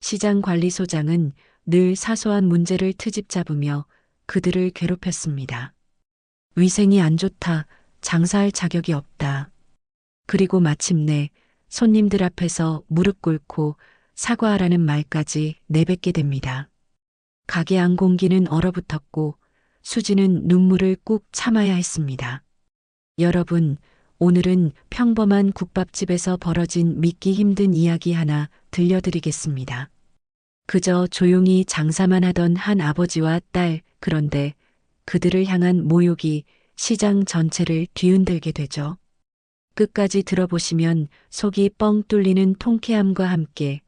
시장관리소장은 늘 사소한 문제를 트집 잡으며 그들을 괴롭혔습니다. 위생이 안 좋다, 장사할 자격이 없다. 그리고 마침내 손님들 앞에서 무릎 꿇고 사과하라는 말까지 내뱉게 됩니다. 가게 안 공기는 얼어붙었고 수지는 눈물을 꾹 참아야 했습니다. 여러분, 오늘은 평범한 국밥집에서 벌어진 믿기 힘든 이야기 하나 들려드리겠습니다. 그저 조용히 장사만 하던 한 아버지와 딸, 그런데 그들을 향한 모욕이 시장 전체를 뒤흔들게 되죠. 끝까지 들어보시면 속이 뻥 뚫리는 통쾌함과 함께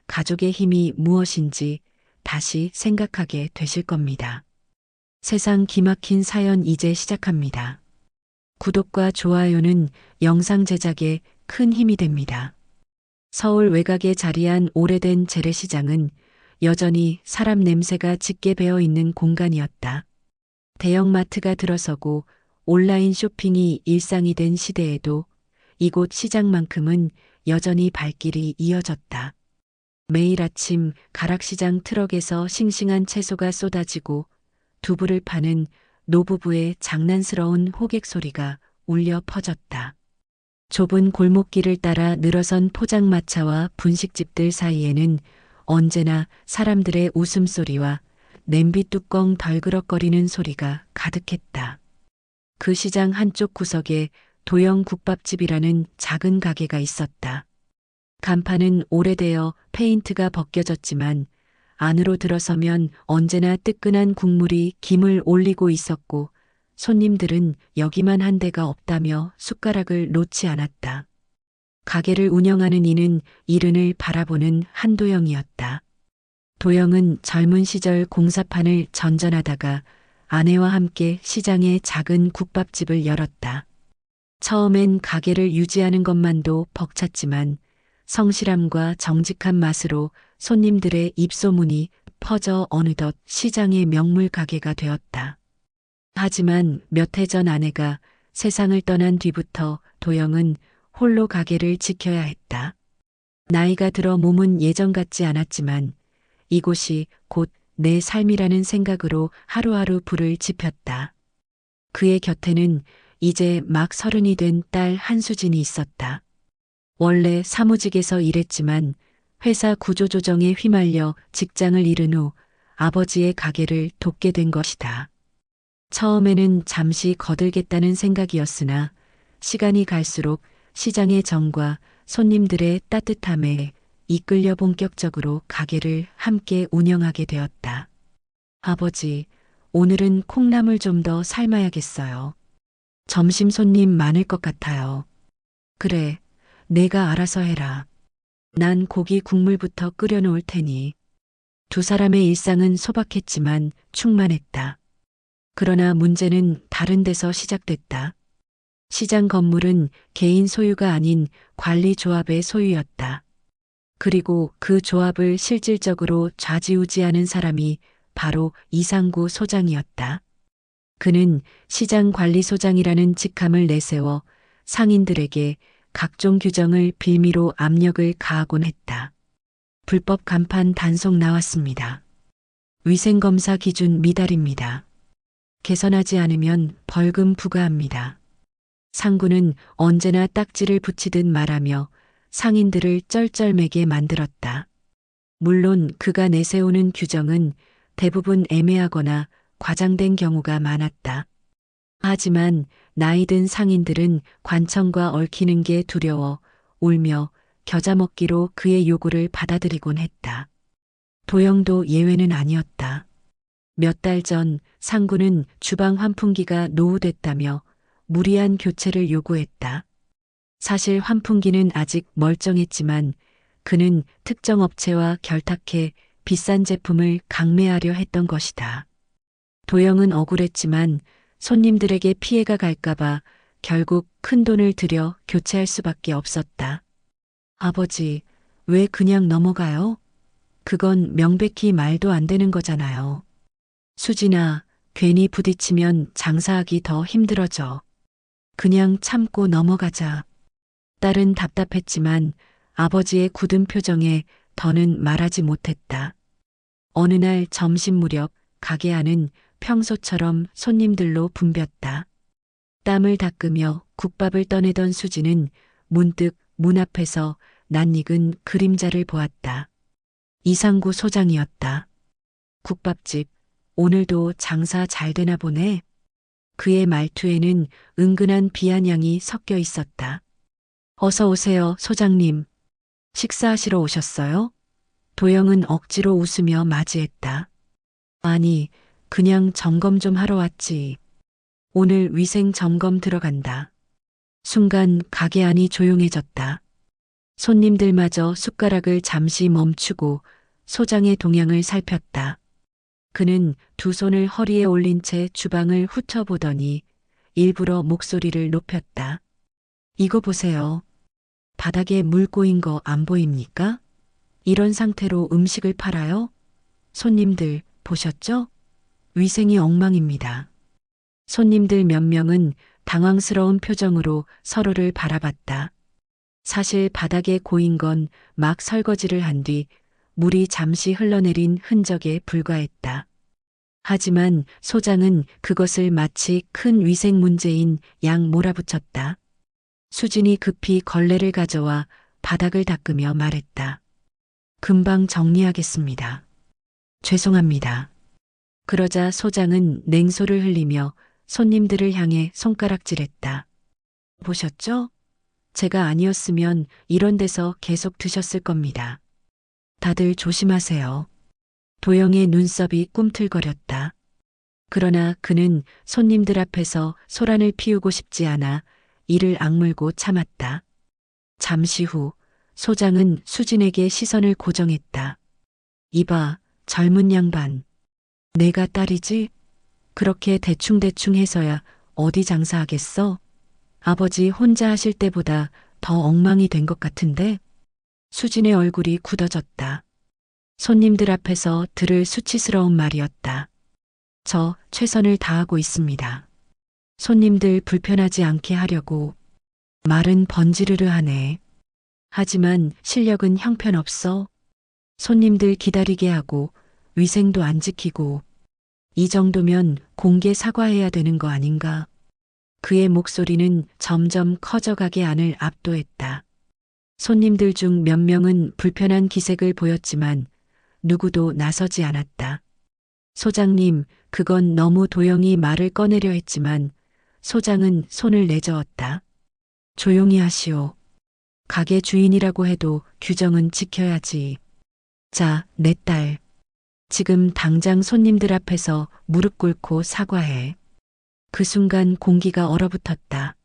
가족의 힘이 무엇인지 다시 생각하게 되실 겁니다. 세상 기막힌 사연 이제 시작합니다. 구독과 좋아요는 영상 제작에 큰 힘이 됩니다. 서울 외곽에 자리한 오래된 재래시장은 여전히 사람 냄새가 짙게 배어 있는 공간이었다. 대형마트가 들어서고 온라인 쇼핑이 일상이 된 시대에도 이곳 시장만큼은 여전히 발길이 이어졌다. 매일 아침 가락시장 트럭에서 싱싱한 채소가 쏟아지고 두부를 파는 노부부의 장난스러운 호객 소리가 울려 퍼졌다. 좁은 골목길을 따라 늘어선 포장마차와 분식집들 사이에는 언제나 사람들의 웃음소리와 냄비 뚜껑 덜그럭거리는 소리가 가득했다. 그 시장 한쪽 구석에 도영 국밥집이라는 작은 가게가 있었다. 간판은 오래되어 페인트가 벗겨졌지만 안으로 들어서면 언제나 뜨끈한 국물이 김을 올리고 있었고 손님들은 여기만 한 데가 없다며 숟가락을 놓지 않았다. 가게를 운영하는 이는 이른을 바라보는 한도영이었다. 도영은 젊은 시절 공사판을 전전하다가 아내와 함께 시장에 작은 국밥집을 열었다. 처음엔 가게를 유지하는 것만도 벅찼지만 성실함과 정직한 맛으로 손님들의 입소문이 퍼져 어느덧 시장의 명물 가게가 되었다. 하지만 몇 해 전 아내가 세상을 떠난 뒤부터 도영은 홀로 가게를 지켜야 했다. 나이가 들어 몸은 예전 같지 않았지만 이곳이 곧 내 삶이라는 생각으로 하루하루 불을 지폈다. 그의 곁에는 이제 막 30이 된 딸 한수진이 있었다. 원래 사무직에서 일했지만 회사 구조조정에 휘말려 직장을 잃은 후 아버지의 가게를 돕게 된 것이다. 처음에는 잠시 거들겠다는 생각이었으나 시간이 갈수록 시장의 정과 손님들의 따뜻함에 이끌려 본격적으로 가게를 함께 운영하게 되었다. 아버지, 오늘은 콩나물 좀 더 삶아야겠어요. 점심 손님 많을 것 같아요. 그래, 내가 알아서 해라. 난 고기 국물부터 끓여놓을 테니. 두 사람의 일상은 소박했지만 충만했다. 그러나 문제는 다른 데서 시작됐다. 시장 건물은 개인 소유가 아닌 관리조합의 소유였다. 그리고 그 조합을 실질적으로 좌지우지하는 사람이 바로 이상구 소장이었다. 그는 시장관리소장이라는 직함을 내세워 상인들에게 각종 규정을 빌미로 압력을 가하곤 했다. 불법 간판 단속 나왔습니다. 위생검사 기준 미달입니다. 개선하지 않으면 벌금 부과합니다. 상구는 언제나 딱지를 붙이듯 말하며 상인들을 쩔쩔매게 만들었다. 물론 그가 내세우는 규정은 대부분 애매하거나 과장된 경우가 많았다. 하지만 나이든 상인들은 관청과 얽히는 게 두려워 울며 겨자 먹기로 그의 요구를 받아들이곤 했다. 도영도 예외는 아니었다. 몇 달 전 상구는 주방 환풍기가 노후됐다며 무리한 교체를 요구했다. 사실 환풍기는 아직 멀쩡했지만 그는 특정 업체와 결탁해 비싼 제품을 강매하려 했던 것이다. 도영은 억울했지만 손님들에게 피해가 갈까봐 결국 큰 돈을 들여 교체할 수밖에 없었다. 아버지, 왜 그냥 넘어가요? 그건 명백히 말도 안 되는 거잖아요. 수진아, 괜히 부딪히면 장사하기 더 힘들어져. 그냥 참고 넘어가자. 딸은 답답했지만 아버지의 굳은 표정에 더는 말하지 못했다. 어느 날 점심 무렵 가게 안은 평소처럼 손님들로 붐볐다. 땀을 닦으며 국밥을 떠내던 수지는 문득 문 앞에서 낯익은 그림자를 보았다. 이상구 소장이었다. 국밥집, 오늘도 장사 잘 되나 보네. 그의 말투에는 은근한 비아냥이 섞여 있었다. 어서 오세요, 소장님. 식사하시러 오셨어요? 도영은 억지로 웃으며 맞이했다. 아니, 그냥 점검 좀 하러 왔지. 오늘 위생 점검 들어간다. 순간 가게 안이 조용해졌다. 손님들마저 숟가락을 잠시 멈추고 소장의 동향을 살폈다. 그는 두 손을 허리에 올린 채 주방을 훑어보더니 일부러 목소리를 높였다. 이거 보세요. 바닥에 물 꼬인 거 안 보입니까? 이런 상태로 음식을 팔아요? 손님들 보셨죠? 위생이 엉망입니다. 손님들 몇 명은 당황스러운 표정으로 서로를 바라봤다. 사실 바닥에 고인 건 막 설거지를 한 뒤 물이 잠시 흘러내린 흔적에 불과했다. 하지만 소장은 그것을 마치 큰 위생 문제인 양 몰아붙였다. 수진이 급히 걸레를 가져와 바닥을 닦으며 말했다. 금방 정리하겠습니다. 죄송합니다. 그러자 소장은 냉소를 흘리며 손님들을 향해 손가락질했다. 보셨죠? 제가 아니었으면 이런 데서 계속 드셨을 겁니다. 다들 조심하세요. 도영의 눈썹이 꿈틀거렸다. 그러나 그는 손님들 앞에서 소란을 피우고 싶지 않아 이를 악물고 참았다. 잠시 후 소장은 수진에게 시선을 고정했다. 이봐, 젊은 양반. 내가 딸이지? 그렇게 대충대충 해서야 어디 장사하겠어? 아버지 혼자 하실 때보다 더 엉망이 된 것 같은데? 수진의 얼굴이 굳어졌다. 손님들 앞에서 들을 수치스러운 말이었다. 저 최선을 다하고 있습니다. 손님들 불편하지 않게 하려고. 말은 번지르르 하네. 하지만 실력은 형편없어. 손님들 기다리게 하고 위생도 안 지키고. 이 정도면 공개 사과해야 되는 거 아닌가? 그의 목소리는 점점 커져가게 안을 압도했다. 손님들 중 몇 명은 불편한 기색을 보였지만 누구도 나서지 않았다. 소장님, 그건 너무 도영이 말을 꺼내려 했지만 소장은 손을 내저었다. 조용히 하시오. 가게 주인이라고 해도 규정은 지켜야지. 자, 내 딸. 지금 당장 손님들 앞에서 무릎 꿇고 사과해. 그 순간 공기가 얼어붙었다.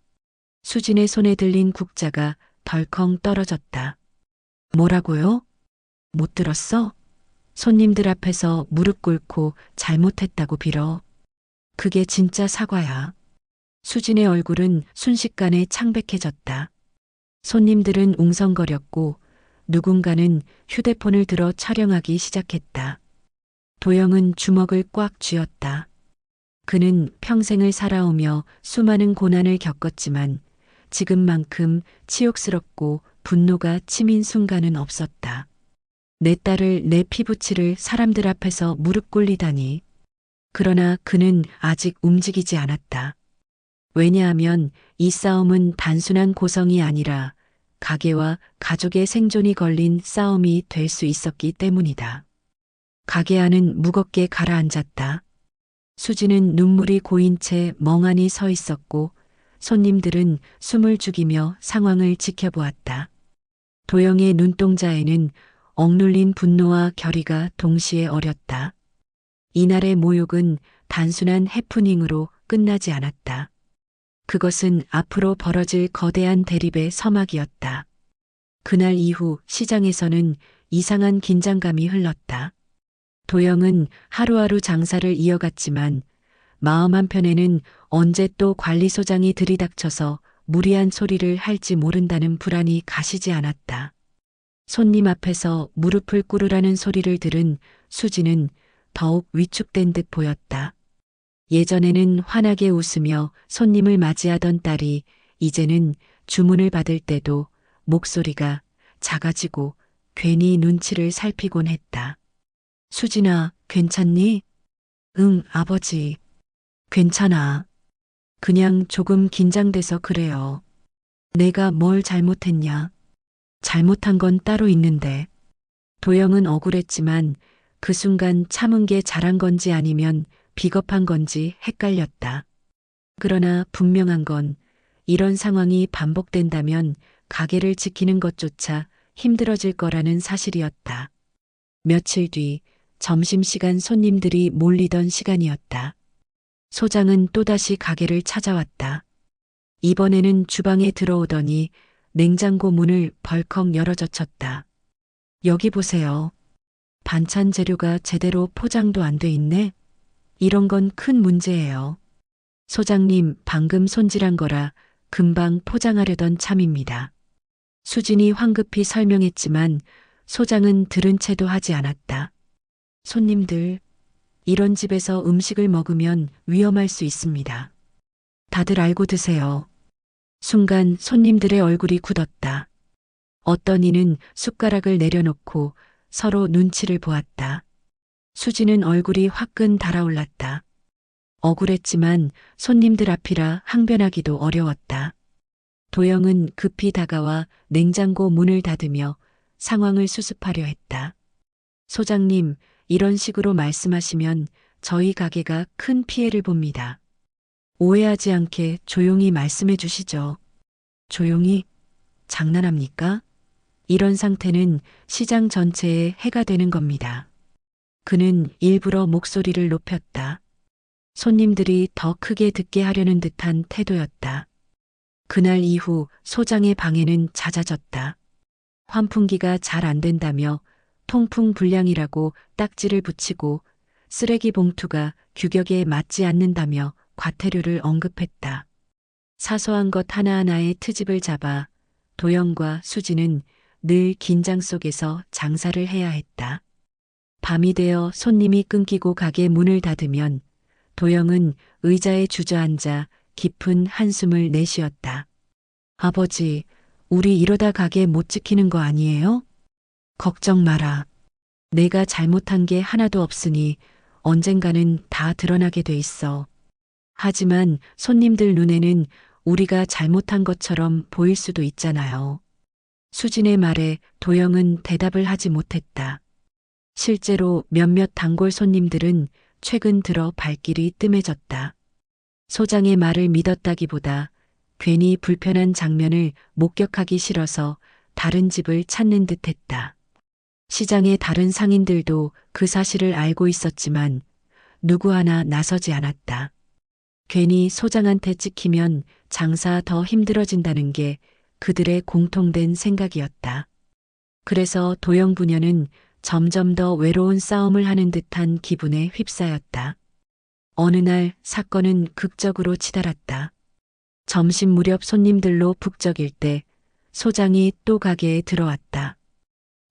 수진의 손에 들린 국자가 덜컹 떨어졌다. 뭐라고요? 못 들었어? 손님들 앞에서 무릎 꿇고 잘못했다고 빌어. 그게 진짜 사과야. 수진의 얼굴은 순식간에 창백해졌다. 손님들은 웅성거렸고 누군가는 휴대폰을 들어 촬영하기 시작했다. 도영은 주먹을 꽉 쥐었다. 그는 평생을 살아오며 수많은 고난을 겪었지만 지금만큼 치욕스럽고 분노가 치민 순간은 없었다. 내 딸을 내 피부치를 사람들 앞에서 무릎 꿇리다니. 그러나 그는 아직 움직이지 않았다. 왜냐하면 이 싸움은 단순한 고성이 아니라 가게와 가족의 생존이 걸린 싸움이 될 수 있었기 때문이다. 가게 안은 무겁게 가라앉았다. 수지는 눈물이 고인 채 멍하니 서 있었고 손님들은 숨을 죽이며 상황을 지켜보았다. 도영의 눈동자에는 억눌린 분노와 결의가 동시에 어렸다. 이날의 모욕은 단순한 해프닝으로 끝나지 않았다. 그것은 앞으로 벌어질 거대한 대립의 서막이었다. 그날 이후 시장에서는 이상한 긴장감이 흘렀다. 도영은 하루하루 장사를 이어갔지만 마음 한편에는 언제 또 관리소장이 들이닥쳐서 무리한 소리를 할지 모른다는 불안이 가시지 않았다. 손님 앞에서 무릎을 꿇으라는 소리를 들은 수지는 더욱 위축된 듯 보였다. 예전에는 환하게 웃으며 손님을 맞이하던 딸이 이제는 주문을 받을 때도 목소리가 작아지고 괜히 눈치를 살피곤 했다. 수진아, 괜찮니? 응, 아버지. 괜찮아. 그냥 조금 긴장돼서 그래요. 내가 뭘 잘못했냐? 잘못한 건 따로 있는데. 도영은 억울했지만 그 순간 참은 게 잘한 건지 아니면 비겁한 건지 헷갈렸다. 그러나 분명한 건 이런 상황이 반복된다면 가게를 지키는 것조차 힘들어질 거라는 사실이었다. 며칠 뒤 점심시간 손님들이 몰리던 시간이었다. 소장은 또다시 가게를 찾아왔다. 이번에는 주방에 들어오더니 냉장고 문을 벌컥 열어젖혔다. 여기 보세요. 반찬 재료가 제대로 포장도 안 돼 있네. 이런 건 큰 문제예요. 소장님, 방금 손질한 거라 금방 포장하려던 참입니다. 수진이 황급히 설명했지만 소장은 들은 채도 하지 않았다. 손님들, 이런 집에서 음식을 먹으면 위험할 수 있습니다. 다들 알고 드세요. 순간 손님들의 얼굴이 굳었다. 어떤 이는 숟가락을 내려놓고 서로 눈치를 보았다. 수지는 얼굴이 화끈 달아올랐다. 억울했지만 손님들 앞이라 항변하기도 어려웠다. 도영은 급히 다가와 냉장고 문을 닫으며 상황을 수습하려 했다. 소장님, 이런 식으로 말씀하시면 저희 가게가 큰 피해를 봅니다. 오해하지 않게 조용히 말씀해 주시죠. 조용히? 장난합니까? 이런 상태는 시장 전체에 해가 되는 겁니다. 그는 일부러 목소리를 높였다. 손님들이 더 크게 듣게 하려는 듯한 태도였다. 그날 이후 소장의 방에는 잦아졌다. 환풍기가 잘 안 된다며 통풍 불량이라고 딱지를 붙이고 쓰레기 봉투가 규격에 맞지 않는다며 과태료를 언급했다. 사소한 것 하나하나에 트집을 잡아 도영과 수지는 늘 긴장 속에서 장사를 해야 했다. 밤이 되어 손님이 끊기고 가게 문을 닫으면 도영은 의자에 주저앉아 깊은 한숨을 내쉬었다. 아버지, 우리 이러다 가게 못 지키는 거 아니에요? 걱정 마라. 내가 잘못한 게 하나도 없으니 언젠가는 다 드러나게 돼 있어. 하지만 손님들 눈에는 우리가 잘못한 것처럼 보일 수도 있잖아요. 수진의 말에 도영은 대답을 하지 못했다. 실제로 몇몇 단골 손님들은 최근 들어 발길이 뜸해졌다. 소장의 말을 믿었다기보다 괜히 불편한 장면을 목격하기 싫어서 다른 집을 찾는 듯 했다. 시장의 다른 상인들도 그 사실을 알고 있었지만 누구 하나 나서지 않았다. 괜히 소장한테 찍히면 장사 더 힘들어진다는 게 그들의 공통된 생각이었다. 그래서 도영 부녀는 점점 더 외로운 싸움을 하는 듯한 기분에 휩싸였다. 어느 날 사건은 극적으로 치달았다. 점심 무렵 손님들로 북적일 때 소장이 또 가게에 들어왔다.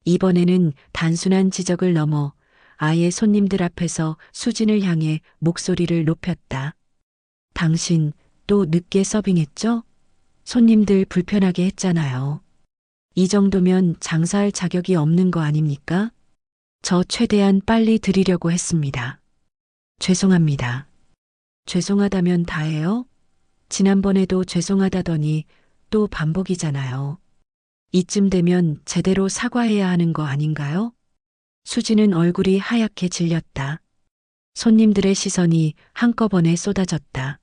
이번에는 단순한 지적을 넘어 아예 손님들 앞에서 수진을 향해 목소리를 높였다. 당신 또 늦게 서빙했죠? 손님들 불편하게 했잖아요. 이 정도면 장사할 자격이 없는 거 아닙니까? 저 최대한 빨리 드리려고 했습니다. 죄송합니다. 죄송하다면 다예요? 지난번에도 죄송하다더니 또 반복이잖아요. 이쯤 되면 제대로 사과해야 하는 거 아닌가요? 수지는 얼굴이 하얗게 질렸다. 손님들의 시선이 한꺼번에 쏟아졌다.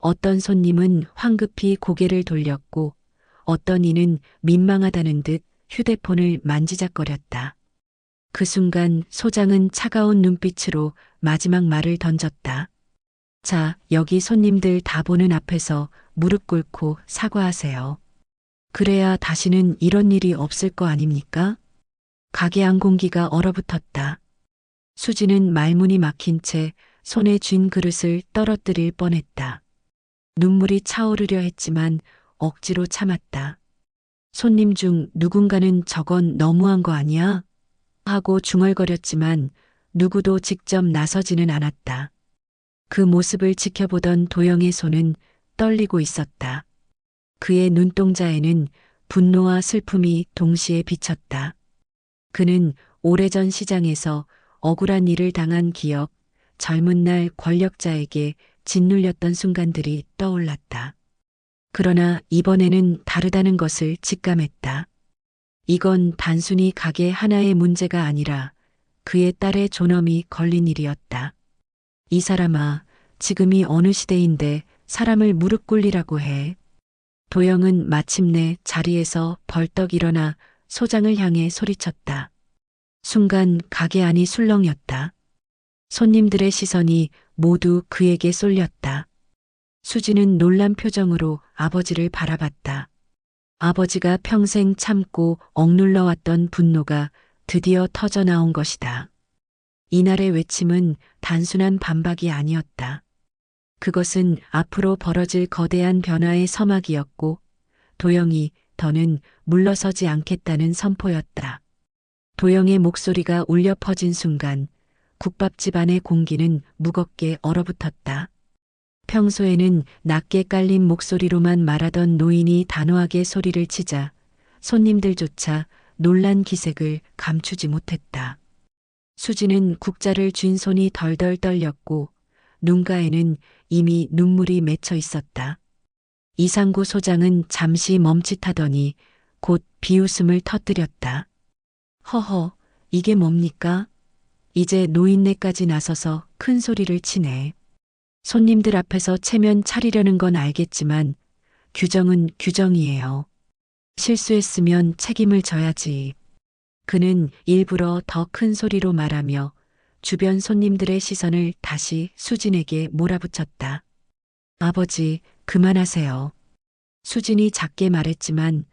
어떤 손님은 황급히 고개를 돌렸고 어떤 이는 민망하다는 듯 휴대폰을 만지작거렸다. 그 순간 소장은 차가운 눈빛으로 마지막 말을 던졌다. 자, 여기 손님들 다 보는 앞에서 무릎 꿇고 사과하세요. 그래야 다시는 이런 일이 없을 거 아닙니까? 가게 안 공기가 얼어붙었다. 수지는 말문이 막힌 채 손에 쥔 그릇을 떨어뜨릴 뻔했다. 눈물이 차오르려 했지만 억지로 참았다. 손님 중 누군가는 저건 너무한 거 아니야? 하고 중얼거렸지만 누구도 직접 나서지는 않았다. 그 모습을 지켜보던 도영의 손은 떨리고 있었다. 그의 눈동자에는 분노와 슬픔이 동시에 비쳤다. 그는 오래전 시장에서 억울한 일을 당한 기억, 젊은 날 권력자에게 짓눌렸던 순간들이 떠올랐다. 그러나 이번에는 다르다는 것을 직감했다. 이건 단순히 가게 하나의 문제가 아니라 그의 딸의 존엄이 걸린 일이었다. 이 사람아, 지금이 어느 시대인데 사람을 무릎 꿇리라고 해. 도영은 마침내 자리에서 벌떡 일어나 소장을 향해 소리쳤다. 순간 가게 안이 술렁였다. 손님들의 시선이 모두 그에게 쏠렸다. 수지는 놀란 표정으로 아버지를 바라봤다. 아버지가 평생 참고 억눌러왔던 분노가 드디어 터져나온 것이다. 이날의 외침은 단순한 반박이 아니었다. 그것은 앞으로 벌어질 거대한 변화의 서막이었고, 도영이 더는 물러서지 않겠다는 선포였다. 도영의 목소리가 울려 퍼진 순간 국밥집 안의 공기는 무겁게 얼어붙었다. 평소에는 낮게 깔린 목소리로만 말하던 노인이 단호하게 소리를 치자 손님들조차 놀란 기색을 감추지 못했다. 수지는 국자를 쥔 손이 덜덜 떨렸고 눈가에는 이미 눈물이 맺혀 있었다. 이상구 소장은 잠시 멈칫하더니 곧 비웃음을 터뜨렸다. 허허, 이게 뭡니까? 이제 노인네까지 나서서 큰 소리를 치네. 손님들 앞에서 체면 차리려는 건 알겠지만 규정은 규정이에요. 실수했으면 책임을 져야지. 그는 일부러 더 큰 소리로 말하며 주변 손님들의 시선을 다시 수진에게 몰아붙였다. 아버지, 그만하세요. 수진이 작게 말했지만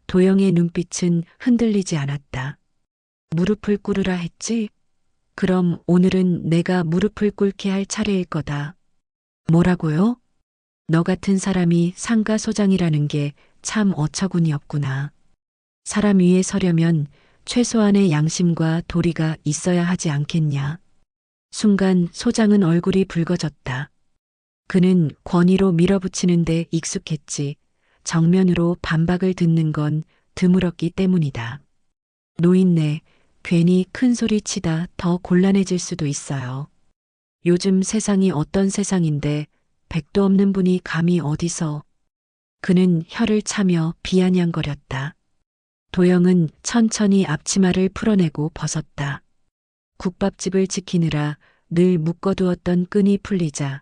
도영의 눈빛은 흔들리지 않았다. 무릎을 꿇으라 했지? 그럼 오늘은 내가 무릎을 꿇게 할 차례일 거다. 뭐라고요? 너 같은 사람이 상가 소장이라는 게 참 어처구니 없구나. 사람 위에 서려면 최소한의 양심과 도리가 있어야 하지 않겠냐. 순간 소장은 얼굴이 붉어졌다. 그는 권위로 밀어붙이는데 익숙했지 정면으로 반박을 듣는 건 드물었기 때문이다. 노인네, 괜히 큰 소리 치다 더 곤란해질 수도 있어요. 요즘 세상이 어떤 세상인데 백도 없는 분이 감히 어디서. 그는 혀를 차며 비아냥거렸다. 도영은 천천히 앞치마를 풀어내고 벗었다. 국밥집을 지키느라 늘 묶어두었던 끈이 풀리자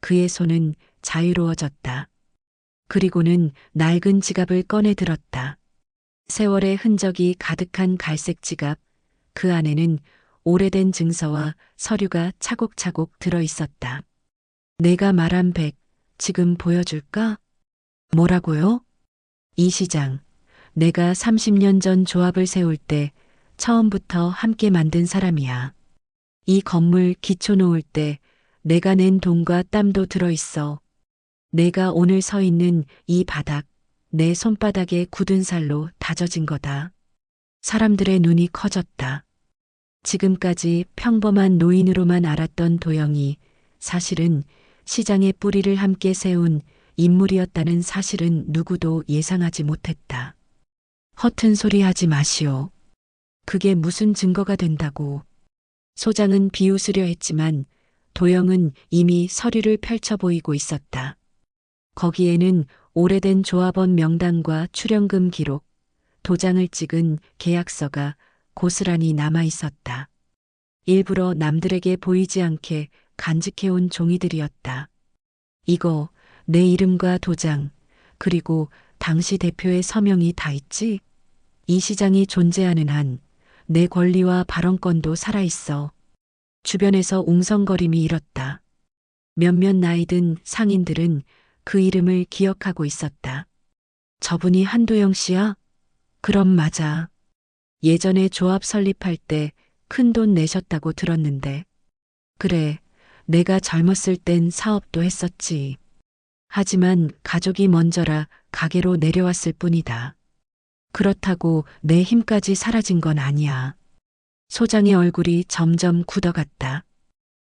그의 손은 자유로워졌다. 그리고는 낡은 지갑을 꺼내 들었다. 세월의 흔적이 가득한 갈색 지갑, 그 안에는 오래된 증서와 서류가 차곡차곡 들어 있었다. 내가 말한 백, 지금 보여줄까? 뭐라고요? 이 시장, 내가 30년 전 조합을 세울 때 처음부터 함께 만든 사람이야. 이 건물 기초 놓을 때 내가 낸 돈과 땀도 들어 있어. 내가 오늘 서 있는 이 바닥, 내 손바닥에 굳은 살로 다져진 거다. 사람들의 눈이 커졌다. 지금까지 평범한 노인으로만 알았던 도영이 사실은 시장의 뿌리를 함께 세운 인물이었다는 사실은 누구도 예상하지 못했다. 허튼 소리 하지 마시오. 그게 무슨 증거가 된다고. 소장은 비웃으려 했지만 도영은 이미 서류를 펼쳐 보이고 있었다. 거기에는 오래된 조합원 명단과 출연금 기록, 도장을 찍은 계약서가 고스란히 남아 있었다. 일부러 남들에게 보이지 않게 간직해온 종이들이었다. 이거 내 이름과 도장, 그리고 당시 대표의 서명이 다 있지? 이 시장이 존재하는 한 내 권리와 발언권도 살아있어. 주변에서 웅성거림이 일었다. 몇몇 나이 든 상인들은 그 이름을 기억하고 있었다. 저분이 한도영 씨야? 그럼 맞아. 예전에 조합 설립할 때 큰 돈 내셨다고 들었는데. 그래, 내가 젊었을 땐 사업도 했었지. 하지만 가족이 먼저라 가게로 내려왔을 뿐이다. 그렇다고 내 힘까지 사라진 건 아니야. 소장의 얼굴이 점점 굳어갔다.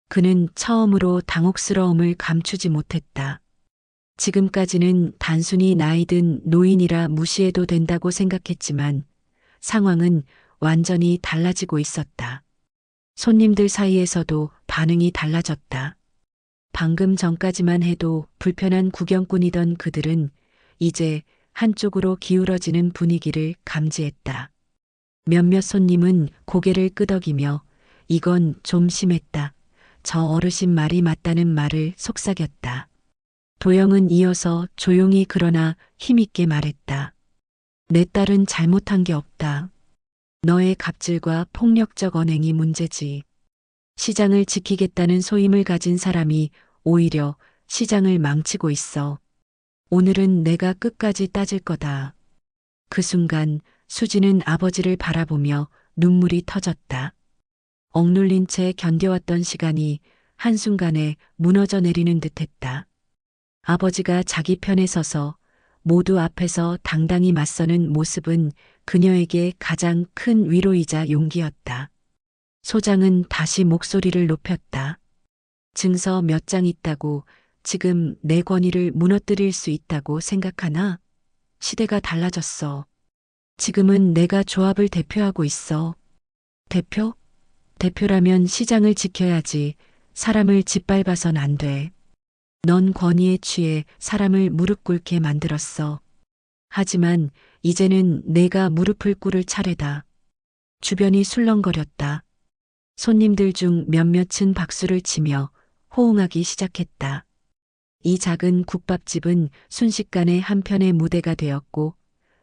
그는 처음으로 당혹스러움을 감추지 못했다. 지금까지는 단순히 나이든 노인이라 무시해도 된다고 생각했지만 상황은 완전히 달라지고 있었다. 손님들 사이에서도 반응이 달라졌다. 방금 전까지만 해도 불편한 구경꾼이던 그들은 이제 한쪽으로 기울어지는 분위기를 감지했다. 몇몇 손님은 고개를 끄덕이며 이건 좀 심했다. 저 어르신 말이 맞다는 말을 속삭였다. 도영은 이어서 조용히 그러나 힘있게 말했다. 내 딸은 잘못한 게 없다. 너의 갑질과 폭력적 언행이 문제지. 시장을 지키겠다는 소임을 가진 사람이 오히려 시장을 망치고 있어. 오늘은 내가 끝까지 따질 거다. 그 순간 수지는 아버지를 바라보며 눈물이 터졌다. 억눌린 채 견뎌왔던 시간이 한순간에 무너져 내리는 듯했다. 아버지가 자기 편에 서서 모두 앞에서 당당히 맞서는 모습은 그녀에게 가장 큰 위로이자 용기였다. 소장은 다시 목소리를 높였다. 증서 몇 장 있다고 지금 내 권위를 무너뜨릴 수 있다고 생각하나? 시대가 달라졌어. 지금은 내가 조합을 대표하고 있어. 대표? 대표라면 시장을 지켜야지. 사람을 짓밟아선 안 돼. 넌 권위에 취해 사람을 무릎 꿇게 만들었어. 하지만 이제는 내가 무릎을 꿇을 차례다. 주변이 술렁거렸다. 손님들 중 몇몇은 박수를 치며 호응하기 시작했다. 이 작은 국밥집은 순식간에 한편의 무대가 되었고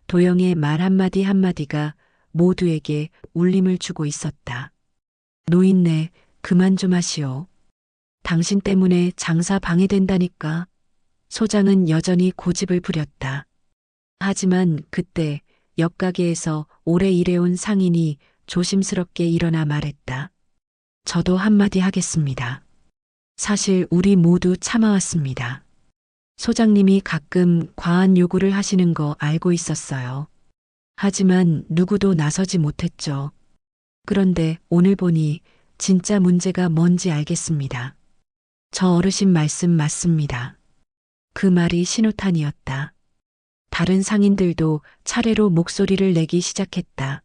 도영의 말 한마디 한마디가 모두에게 울림을 주고 있었다. 노인네, 그만 좀 하시오. 당신 때문에 장사 방해된다니까. 소장은 여전히 고집을 부렸다. 하지만 그때 옆가게에서 오래 일해온 상인이 조심스럽게 일어나 말했다. 저도 한마디 하겠습니다. 사실 우리 모두 참아왔습니다. 소장님이 가끔 과한 요구를 하시는 거 알고 있었어요. 하지만 누구도 나서지 못했죠. 그런데 오늘 보니 진짜 문제가 뭔지 알겠습니다. 저 어르신 말씀 맞습니다. 그 말이 신호탄이었다. 다른 상인들도 차례로 목소리를 내기 시작했다.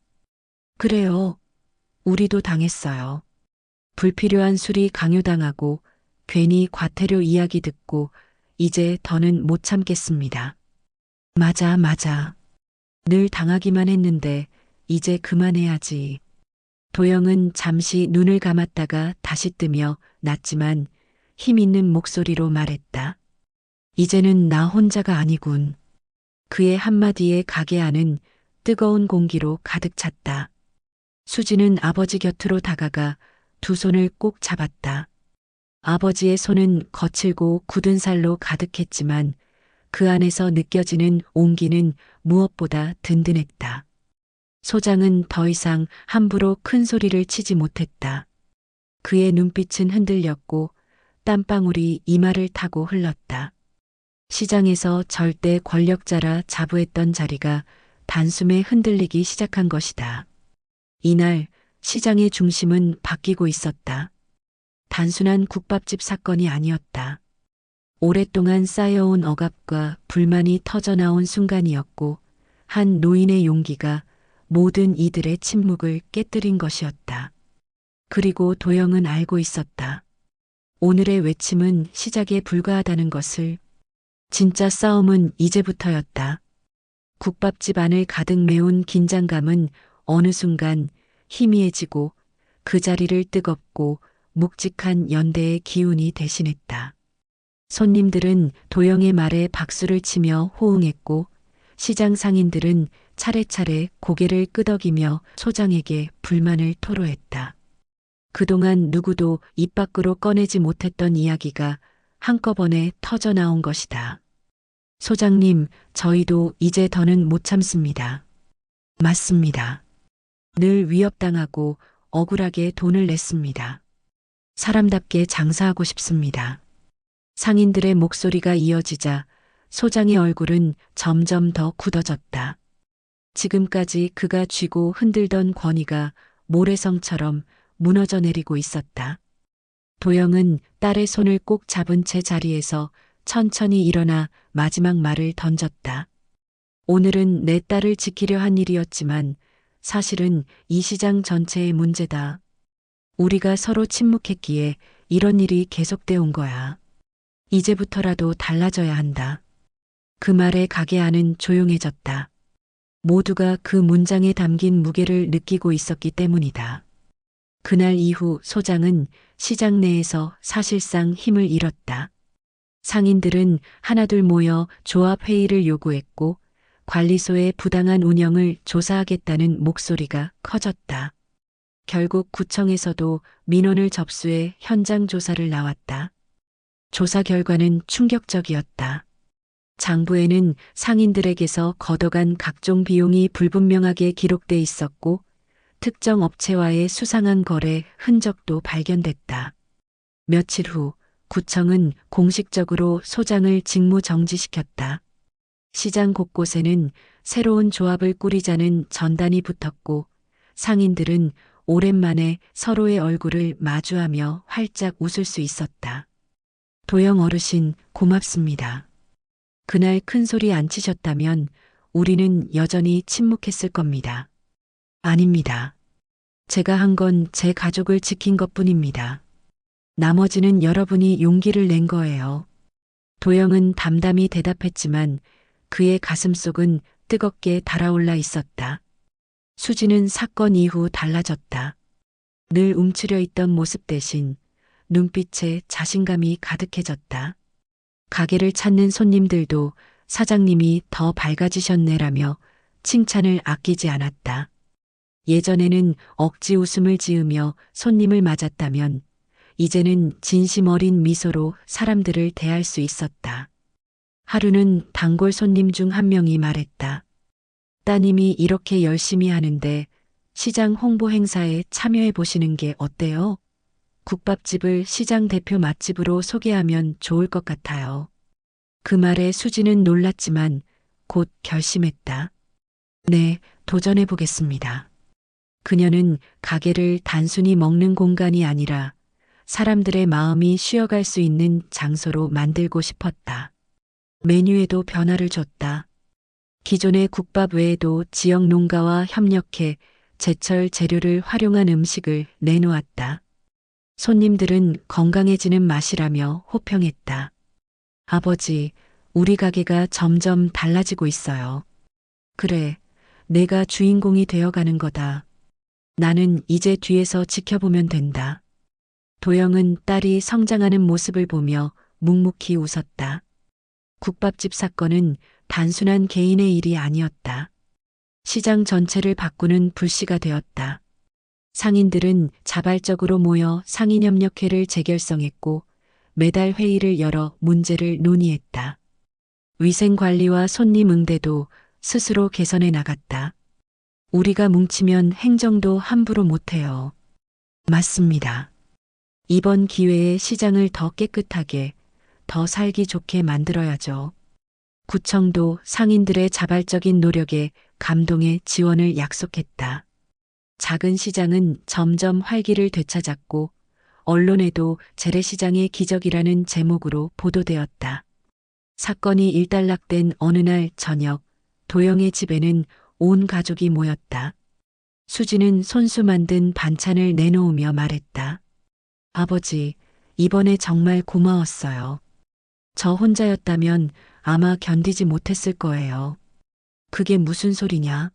그래요. 우리도 당했어요. 불필요한 술이 강요당하고 괜히 과태료 이야기 듣고 이제 더는 못 참겠습니다. 맞아, 맞아. 늘 당하기만 했는데 이제 그만해야지. 도영은 잠시 눈을 감았다가 다시 뜨며 낮지만 힘 있는 목소리로 말했다. 이제는 나 혼자가 아니군. 그의 한마디에 가게 안은 뜨거운 공기로 가득 찼다. 수지는 아버지 곁으로 다가가 두 손을 꼭 잡았다. 아버지의 손은 거칠고 굳은 살로 가득했지만 그 안에서 느껴지는 온기는 무엇보다 든든했다. 소장은 더 이상 함부로 큰 소리를 치지 못했다. 그의 눈빛은 흔들렸고 땀방울이 이마를 타고 흘렀다. 시장에서 절대 권력자라 자부했던 자리가 단숨에 흔들리기 시작한 것이다. 이날 시장의 중심은 바뀌고 있었다. 단순한 국밥집 사건이 아니었다. 오랫동안 쌓여온 억압과 불만이 터져나온 순간이었고 한 노인의 용기가 모든 이들의 침묵을 깨뜨린 것이었다. 그리고 도영은 알고 있었다. 오늘의 외침은 시작에 불과하다는 것을. 진짜 싸움은 이제부터였다. 국밥집 안을 가득 메운 긴장감은 어느 순간 희미해지고 그 자리를 뜨겁고 묵직한 연대의 기운이 대신했다. 손님들은 도영의 말에 박수를 치며 호응했고 시장 상인들은 차례차례 고개를 끄덕이며 소장에게 불만을 토로했다. 그동안 누구도 입 밖으로 꺼내지 못했던 이야기가 한꺼번에 터져나온 것이다. 소장님, 저희도 이제 더는 못 참습니다. 맞습니다. 늘 위협당하고 억울하게 돈을 냈습니다. 사람답게 장사하고 싶습니다. 상인들의 목소리가 이어지자 소장의 얼굴은 점점 더 굳어졌다. 지금까지 그가 쥐고 흔들던 권위가 모래성처럼 무너져 내리고 있었다. 도영은 딸의 손을 꼭 잡은 채 자리에서 천천히 일어나 마지막 말을 던졌다. 오늘은 내 딸을 지키려 한 일이었지만 사실은 이 시장 전체의 문제다. 우리가 서로 침묵했기에 이런 일이 계속돼 온 거야. 이제부터라도 달라져야 한다. 그 말에 가게 안은 조용해졌다. 모두가 그 문장에 담긴 무게를 느끼고 있었기 때문이다. 그날 이후 소장은 시장 내에서 사실상 힘을 잃었다. 상인들은 하나둘 모여 조합 회의를 요구했고 관리소의 부당한 운영을 조사하겠다는 목소리가 커졌다. 결국 구청에서도 민원을 접수해 현장 조사를 나왔다. 조사 결과는 충격적이었다. 장부에는 상인들에게서 걷어간 각종 비용이 불분명하게 기록돼 있었고 특정 업체와의 수상한 거래 흔적도 발견됐다. 며칠 후 구청은 공식적으로 소장을 직무 정지시켰다. 시장 곳곳에는 새로운 조합을 꾸리자는 전단이 붙었고 상인들은 오랜만에 서로의 얼굴을 마주하며 활짝 웃을 수 있었다. 도영 어르신 고맙습니다. 그날 큰 소리 안 치셨다면 우리는 여전히 침묵했을 겁니다. 아닙니다. 제가 한 건 제 가족을 지킨 것뿐입니다. 나머지는 여러분이 용기를 낸 거예요. 도영은 담담히 대답했지만 그의 가슴속은 뜨겁게 달아올라 있었다. 수지는 사건 이후 달라졌다. 늘 움츠려 있던 모습 대신 눈빛에 자신감이 가득해졌다. 가게를 찾는 손님들도 사장님이 더 밝아지셨네라며 칭찬을 아끼지 않았다. 예전에는 억지 웃음을 지으며 손님을 맞았다면 이제는 진심 어린 미소로 사람들을 대할 수 있었다. 하루는 단골 손님 중 한 명이 말했다. 따님이 이렇게 열심히 하는데 시장 홍보 행사에 참여해 보시는 게 어때요? 국밥집을 시장 대표 맛집으로 소개하면 좋을 것 같아요. 그 말에 수지는 놀랐지만 곧 결심했다. 네, 도전해 보겠습니다. 그녀는 가게를 단순히 먹는 공간이 아니라 사람들의 마음이 쉬어갈 수 있는 장소로 만들고 싶었다. 메뉴에도 변화를 줬다. 기존의 국밥 외에도 지역 농가와 협력해 제철 재료를 활용한 음식을 내놓았다. 손님들은 건강해지는 맛이라며 호평했다. 아버지, 우리 가게가 점점 달라지고 있어요. 그래, 내가 주인공이 되어가는 거다. 나는 이제 뒤에서 지켜보면 된다. 도영은 딸이 성장하는 모습을 보며 묵묵히 웃었다. 국밥집 사건은 단순한 개인의 일이 아니었다. 시장 전체를 바꾸는 불씨가 되었다. 상인들은 자발적으로 모여 상인협력회를 재결성했고 매달 회의를 열어 문제를 논의했다. 위생관리와 손님 응대도 스스로 개선해 나갔다. 우리가 뭉치면 행정도 함부로 못해요. 맞습니다. 이번 기회에 시장을 더 깨끗하게, 더 살기 좋게 만들어야죠. 구청도 상인들의 자발적인 노력에 감동의 지원을 약속했다. 작은 시장은 점점 활기를 되찾았고 언론에도 재래시장의 기적이라는 제목으로 보도되었다. 사건이 일단락된 어느 날 저녁, 도영의 집에는 온 가족이 모였다. 수지는 손수 만든 반찬을 내놓으며 말했다. 아버지, 이번에 정말 고마웠어요. 저 혼자였다면 아마 견디지 못했을 거예요. 그게 무슨 소리냐?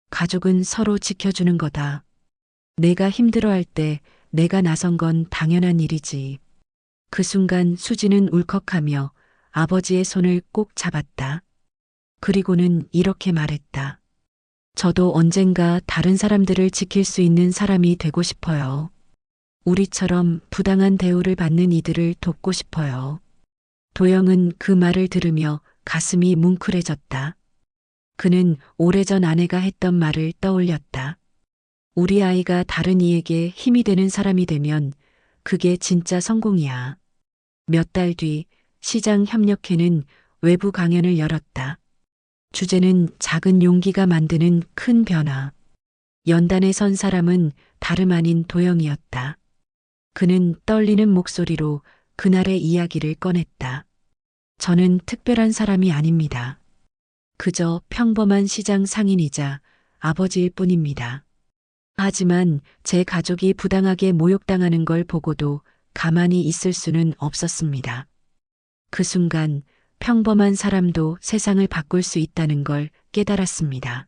가족은 서로 지켜주는 거다. 내가 힘들어할 때 내가 나선 건 당연한 일이지. 그 순간 수지는 울컥하며 아버지의 손을 꼭 잡았다. 그리고는 이렇게 말했다. 저도 언젠가 다른 사람들을 지킬 수 있는 사람이 되고 싶어요. 우리처럼 부당한 대우를 받는 이들을 돕고 싶어요. 도영은 그 말을 들으며 가슴이 뭉클해졌다. 그는 오래전 아내가 했던 말을 떠올렸다. 우리 아이가 다른 이에게 힘이 되는 사람이 되면 그게 진짜 성공이야. 몇 달 뒤 시장 협력회는 외부 강연을 열었다. 주제는 작은 용기가 만드는 큰 변화. 연단에 선 사람은 다름 아닌 도영이었다. 그는 떨리는 목소리로 그날의 이야기를 꺼냈다. 저는 특별한 사람이 아닙니다. 그저 평범한 시장 상인이자 아버지일 뿐입니다. 하지만 제 가족이 부당하게 모욕당하는 걸 보고도 가만히 있을 수는 없었습니다. 그 순간 평범한 사람도 세상을 바꿀 수 있다는 걸 깨달았습니다.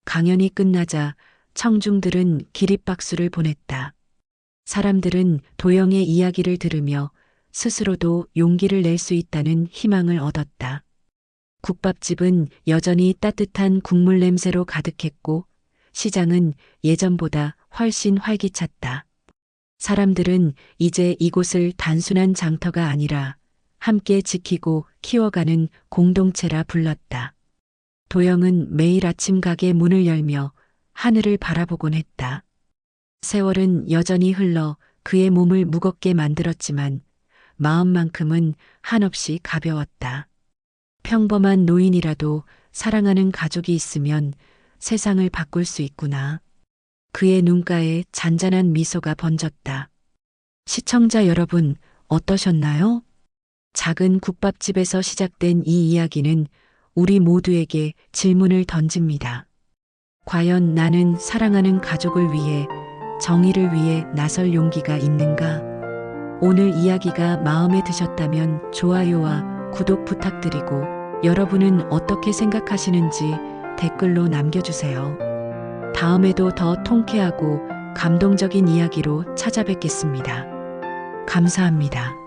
강연이 끝나자 청중들은 기립박수를 보냈다. 사람들은 도영의 이야기를 들으며 스스로도 용기를 낼 수 있다는 희망을 얻었다. 국밥집은 여전히 따뜻한 국물 냄새로 가득했고 시장은 예전보다 훨씬 활기찼다. 사람들은 이제 이곳을 단순한 장터가 아니라 함께 지키고 키워가는 공동체라 불렀다. 도영은 매일 아침 가게 문을 열며 하늘을 바라보곤 했다. 세월은 여전히 흘러 그의 몸을 무겁게 만들었지만 마음만큼은 한없이 가벼웠다. 평범한 노인이라도 사랑하는 가족이 있으면 세상을 바꿀 수 있구나. 그의 눈가에 잔잔한 미소가 번졌다. 시청자 여러분, 어떠셨나요? 작은 국밥집에서 시작된 이 이야기는 우리 모두에게 질문을 던집니다. 과연 나는 사랑하는 가족을 위해, 정의를 위해 나설 용기가 있는가? 오늘 이야기가 마음에 드셨다면 좋아요와 구독 부탁드리고 여러분은 어떻게 생각하시는지 댓글로 남겨주세요. 다음에도 더 통쾌하고 감동적인 이야기로 찾아뵙겠습니다. 감사합니다.